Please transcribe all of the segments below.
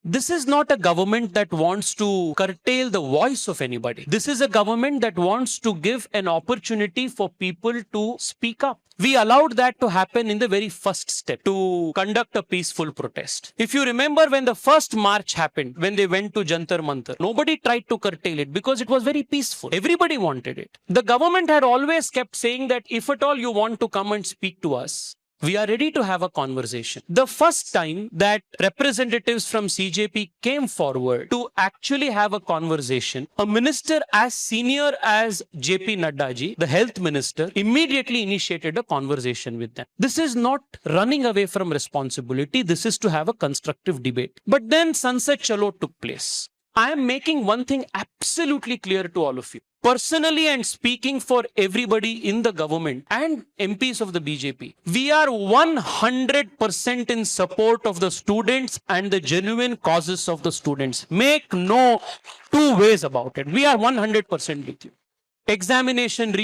This is not a government that wants to curtail the voice of anybody. This is a government that wants to give an opportunity for people to speak up. We allowed that to happen in the very first step, to conduct a peaceful protest. If you remember when the first march happened, when they went to Jantar Mantar, nobody tried to curtail it because it was very peaceful. Everybody wanted it. The government had always kept saying that if at all you want to come and speak to us, we are ready to have a conversation. The first time that representatives from CJP came forward to actually have a conversation, a minister as senior as JP Nadda ji, the health minister, immediately initiated a conversation with them. This is not running away from responsibility. This is to have a constructive debate. But then Sansad Chalo took place. I am making one thing absolutely clear to all of you. Personally and speaking for everybody in the government and MPs of the BJP, we are 100% in support of the students and the genuine causes of the students. Make no two ways about it. We are 100% with you. Examination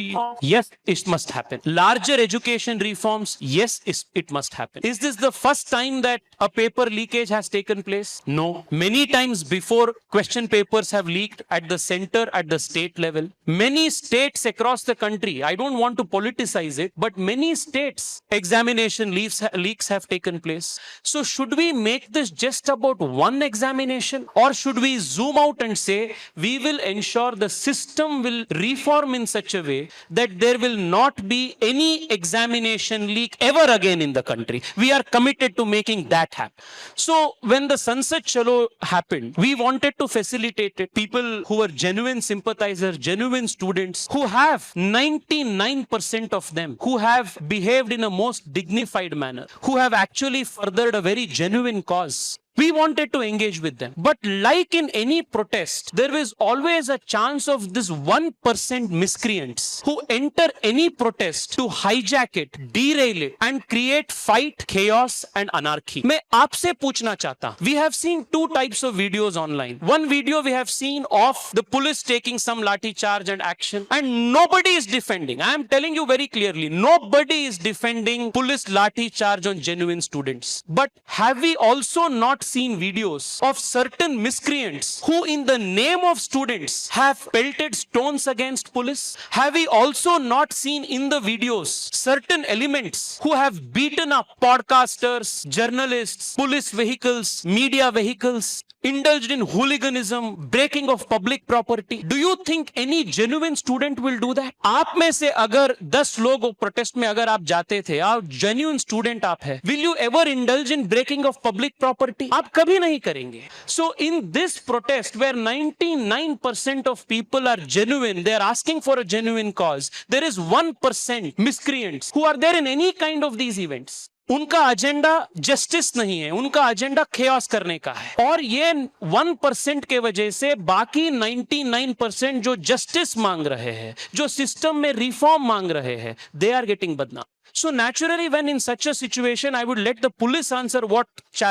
yes, it must happen. Larger education reforms, yes, it must happen. Is this the first time that a paper leakage has taken place? No. Many times before, question papers have leaked at the center, at the state level. Many states across the country, I don't want to politicize it, but many states, examination leaks have taken place. So should we make this just about one examination? Or should we zoom out and say, we will ensure the system will reform in such a way that there will not be any examination leak ever again in the country. We are committed to making that happen. So when the Sansad Chalo happened, we wanted to facilitate it. People who are genuine sympathizers, genuine students, who have 99% of them, who have behaved in a most dignified manner, who have actually furthered a very genuine cause. We wanted to engage with them. But like in any protest, there is always a chance of this 1% miscreants who enter any protest to hijack it, derail it, and create fight, chaos, and anarchy. मैं आपसे पूछना चाहता हूं. We have seen two types of videos online. One video we have seen of the police taking some lathi charge and action, and nobody is defending. I am telling you very clearly, nobody is defending police lathi charge on genuine students. But have we also not seen videos of certain miscreants who in the name of students have pelted stones against police? Have we also not seen in the videos certain elements who have beaten up podcasters, journalists, police vehicles, media vehicles, indulged in hooliganism, breaking of public property? Do you think any genuine student will do that? आप में से अगर 10 लोग protest में अगर आप जाते थे, आप genuine student आप है, will you ever indulge in breaking of public property? आप कभी नहीं करेंगे. So in this protest where 99% of people are genuine, they are asking for a genuine cause, there is 1% miscreants who are there in any kind of these events. उनका agenda justice नहीं है, उनका agenda chaos करने का है. और ये 1% के वजह से बाकी 99% जो जस्टिस मांग रहे हैं, जो सिस्टम में रिफॉर्म मांग रहे हैं, they are getting बदनाम. So naturally, when in such a situation, I would let the police answer what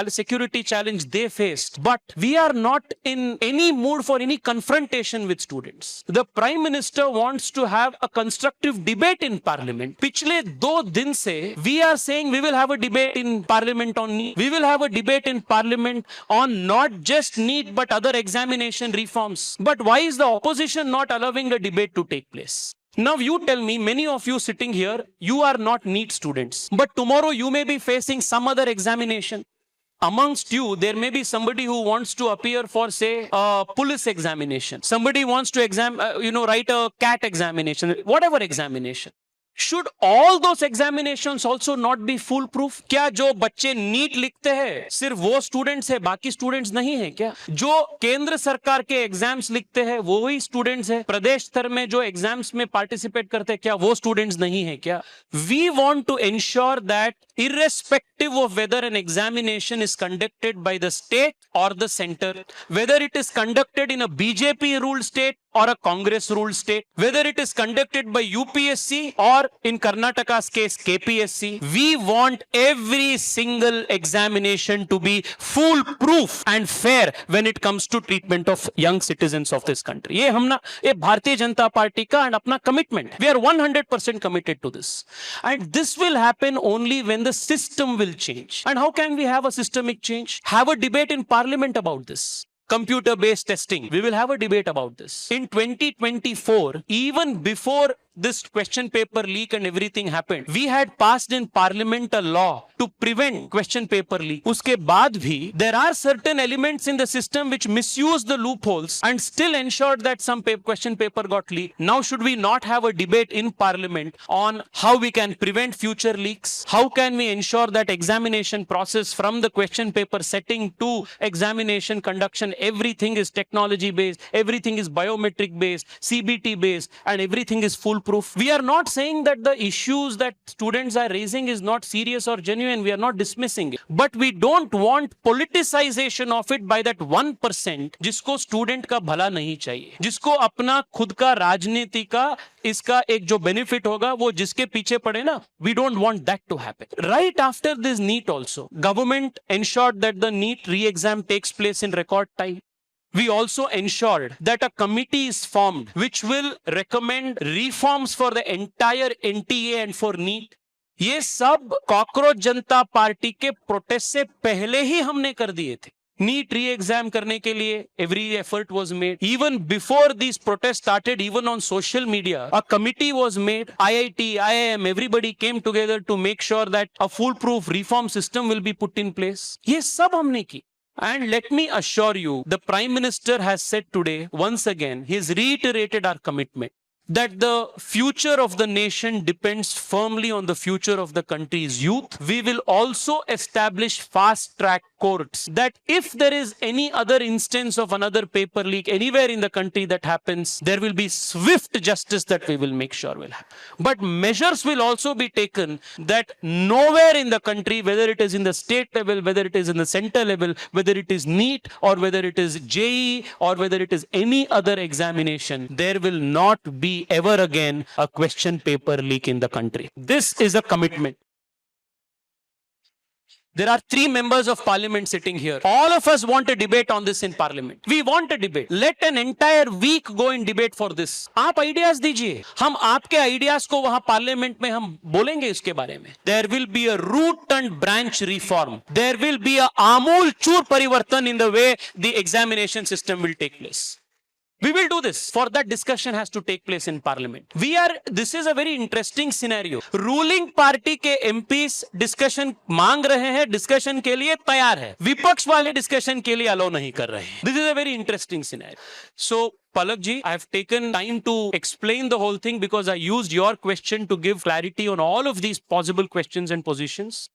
security challenge they faced. But we are not in any mood for any confrontation with students. The Prime Minister wants to have a constructive debate in Parliament. पिछले 2 दिन से we are saying we will have a debate in Parliament on NEET. We will have a debate in Parliament on not just NEET but other examination reforms. But why is the opposition not allowing the debate to take place? Now you tell me, many of you sitting here, you are not NEET students, but tomorrow you may be facing some other examination. Amongst you, there may be somebody who wants to appear for, say, a police examination. Somebody wants to write a CAT examination, whatever examination. Should all those examinations also not be foolproof? क्या जो बच्चे NEET लिखते हैं सिर्फ वो students है, बाकी students नहीं है क्या? जो केंद्र सरकार के एग्जाम्स लिखते हैं वो ही स्टूडेंट्स है? प्रदेश स्तर में जो एग्जाम्स में पार्टिसिपेट करते हैं क्या वो स्टूडेंट्स नहीं है क्या? We want to ensure that irrespective of whether an examination is conducted by the state or the center, whether it is conducted in a BJP ruled state or a Congress ruled state, whether it is conducted by UPSC or in Karnataka's case KPSC, we want every single examination to be foolproof and fair when it comes to treatment of young citizens of this country. ये Bharatiya Janata party का and अपना commitment. We are 100% committed to this. And this will happen only when the system will change. And how can we have a systemic change? Have a debate in parliament about this. Computer-based testing. We will have a debate about this. In 2024, even before this question paper leak and everything happened, we had passed in parliament a law to prevent question paper leak. Uske baad bhi, there are certain elements in the system which misuse the loopholes and still ensured that some question paper got leaked. Now should we not have a debate in parliament on how we can prevent future leaks? How can we ensure that examination process from the question paper setting to examination conduction, everything is technology based, everything is biometric based, CBT based, and everything is foolproof? We are not saying that the issues that students are raising is not serious or genuine. We are not dismissing it. But we don't want politicization of it by that 1% जिसको student का भला नहीं चाहिए, जिसको अपना खुद का राजनीति का इसका एक जो benefit होगा वो जिसके पीछे पड़े ना, we don't want that to happen. Right after this NEET also, government ensured that the NEET re-exam takes place in record time. We also ensured that a committee is formed which will recommend reforms for the entire NTA and for NEET. ये सब cockroach जनता party के protest से पहले ही हमने कर दिए थे. NEET re-exam करने के लिए every effort was made. Even before these protests started, even on social media, a committee was made. IIT, IIM, everybody came together to make sure that a foolproof reform system will be put in place. ये सब हमने की. And let me assure you, the Prime Minister has said today, once again, he has reiterated our commitment that the future of the nation depends firmly on the future of the country's youth. We will also establish fast-track courts that if there is any other instance of another paper leak anywhere in the country that happens, there will be swift justice that we will make sure will happen. But measures will also be taken that nowhere in the country, whether it is in the state level, whether it is in the center level, whether it is NEET or whether it is JEE or whether it is any other examination, there will not be ever again a question paper leak in the country. This is a commitment. There are 3 members of parliament sitting here. All of us want a debate on this in parliament. We want a debate. Let an entire week go in debate for this. आप ideas दीजिए. हम आपके ideas को वहां parliament में हम बोलेंगे इसके बारे में. There will be a root and branch reform. There will be a आमूल चूर परिवर्तन in the way the examination system will take place. We will do this. For that, discussion has to take place in parliament. This is a very interesting scenario. Ruling party के MPs discussion मांग रहे हैं, discussion के लिए तैयार है. विपक्ष वाले discussion के लिए allow नहीं कर रहे हैं. This is a very interesting scenario. So, Palak ji, I have taken time to explain the whole thing because I used your question to give clarity on all of these possible questions and positions.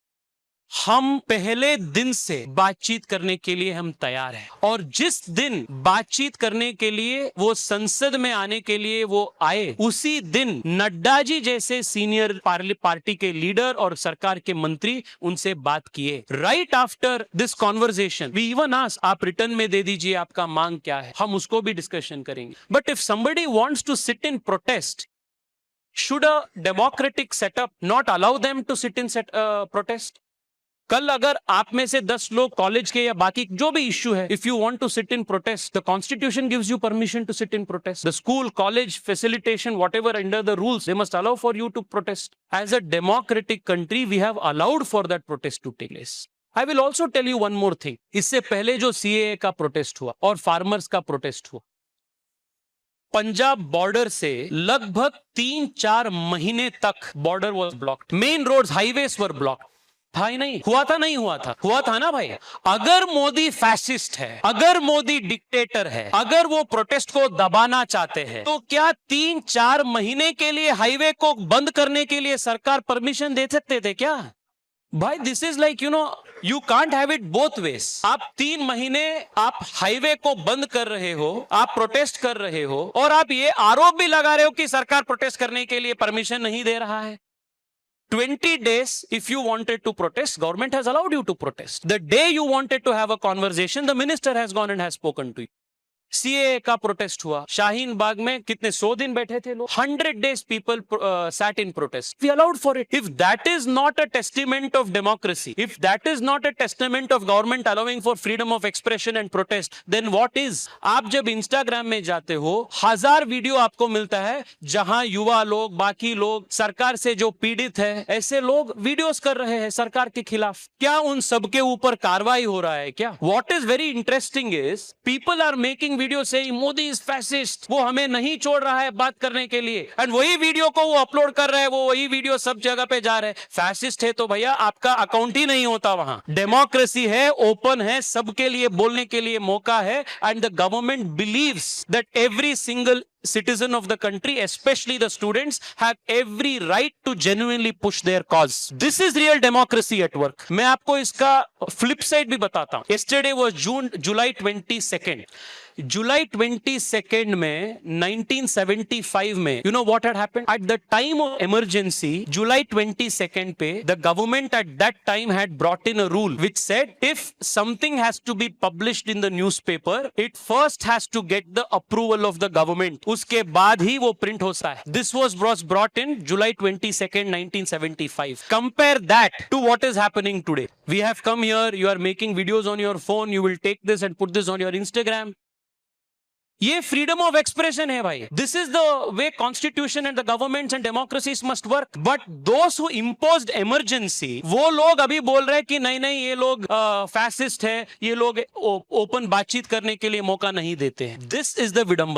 हम पहले दिन से बातचीत करने के लिए हम तैयार हैं और जिस दिन बातचीत करने के लिए वो संसद में आने के लिए वो आए उसी दिन नड्डा जी जैसे सीनियर पार्टी के लीडर और सरकार के मंत्री उनसे बात किए. Right after this conversation we even ask आप रिटर्न में दे दीजिए आपका मांग क्या है, हम उसको भी डिस्कशन करेंगे. But if somebody wants to sit in protest, should a democratic setup not allow them to sit in protest? कल अगर आप में से 10 लोग कॉलेज के या बाकी जो भी इश्यू है, if you want to sit in protest, the constitution gives you permission to sit in protest. The school, college, facilitation, whatever under the rules, they must allow for you to protest. As a democratic country we have allowed for that protest to take place. I will also tell you one more thing. इससे पहले जो CAA का protest हुआ और farmers का protest हुआ, Punjab border से लगभग 3-4 महीने तक border was blocked. Main roads, highways were blocked. था ही नहीं, हुआ था नहीं हुआ था, हुआ था ना भाई. अगर मोदी फैसिस्ट है, अगर मोदी डिक्टेटर है, अगर वो प्रोटेस्ट को दबाना चाहते हैं, तो क्या 3-4 महीने के लिए हाईवे को बंद करने के लिए सरकार परमिशन दे सकते थे क्या? भाई this is like you can't have it both ways. आप 3 महीने आप हाईवे को बंद कर रहे हो, आप प्रोटेस्ट कर रहे हो और आप ये आरोप भी लगा रहे हो कि सरकार प्रोटेस्ट करने के लिए परमिशन नहीं दे रहा है. 20 days, if you wanted to protest, government has allowed you to protest. The day you wanted to have a conversation, the minister has gone and has spoken to you. CA का protest हुआ, शाहीन बाग में कितने 100 दिन बैठे थे लोग, 100 days people sat in protest. We allowed for it. If that is not a testament of democracy, if that is not a testament of government allowing for freedom of expression and protest, then what is? आप जब Instagram में जाते हो, 1000 video आपको मिलता है जहां युवा लोग, बाकी लोग, सरकार से जो पीड़ित है, ऐसे लोग वीडियोस कर रहे हैं सरकार के खिलाफ। क्या उन सबके ऊपर कार्रवाई हो रहा है क्या? What is very interesting is people are making video से मोदी इज फैसिस्ट, वो हमें नहीं छोड़ रहा है बात करने के लिए, एंड वही वीडियो को वो अपलोड कर रहे हैं, वो वही वीडियो सब जगह पे जा रहे हैं। फैसिस्ट है तो भैया आपका अकाउंट ही नहीं होता वहां। डेमोक्रेसी है, ओपन है, सबके लिए बोलने के लिए मौका है, and the government believes that every single citizen of the country, especially the students, have every right to genuinely push their cause. This is real democracy at work. मैं आपको इसका flip side भी बताता हूं। Yesterday was July 22nd. July 22nd में 1975 में, you know what had happened? At the time of emergency, July 22nd पे, the government at that time had brought in a rule which said if something has to be published in the newspaper, it first has to get the approval of the government. उसके बाद ही वो print होता है. This was brought in July 22nd, 1975. Compare that to what is happening today. We have come here, you are making videos on your phone, you will take this and put this on your Instagram. ये freedom of expression है भाई। This is the way constitution and the governments and democracies must work. But those who imposed emergency, वो लोग अभी बोल रहे हैं कि नहीं नहीं ये लोग फैसिस्ट है, ये लोग ओपन बातचीत करने के लिए मौका नहीं देते हैं। दिस इज द विडंबना।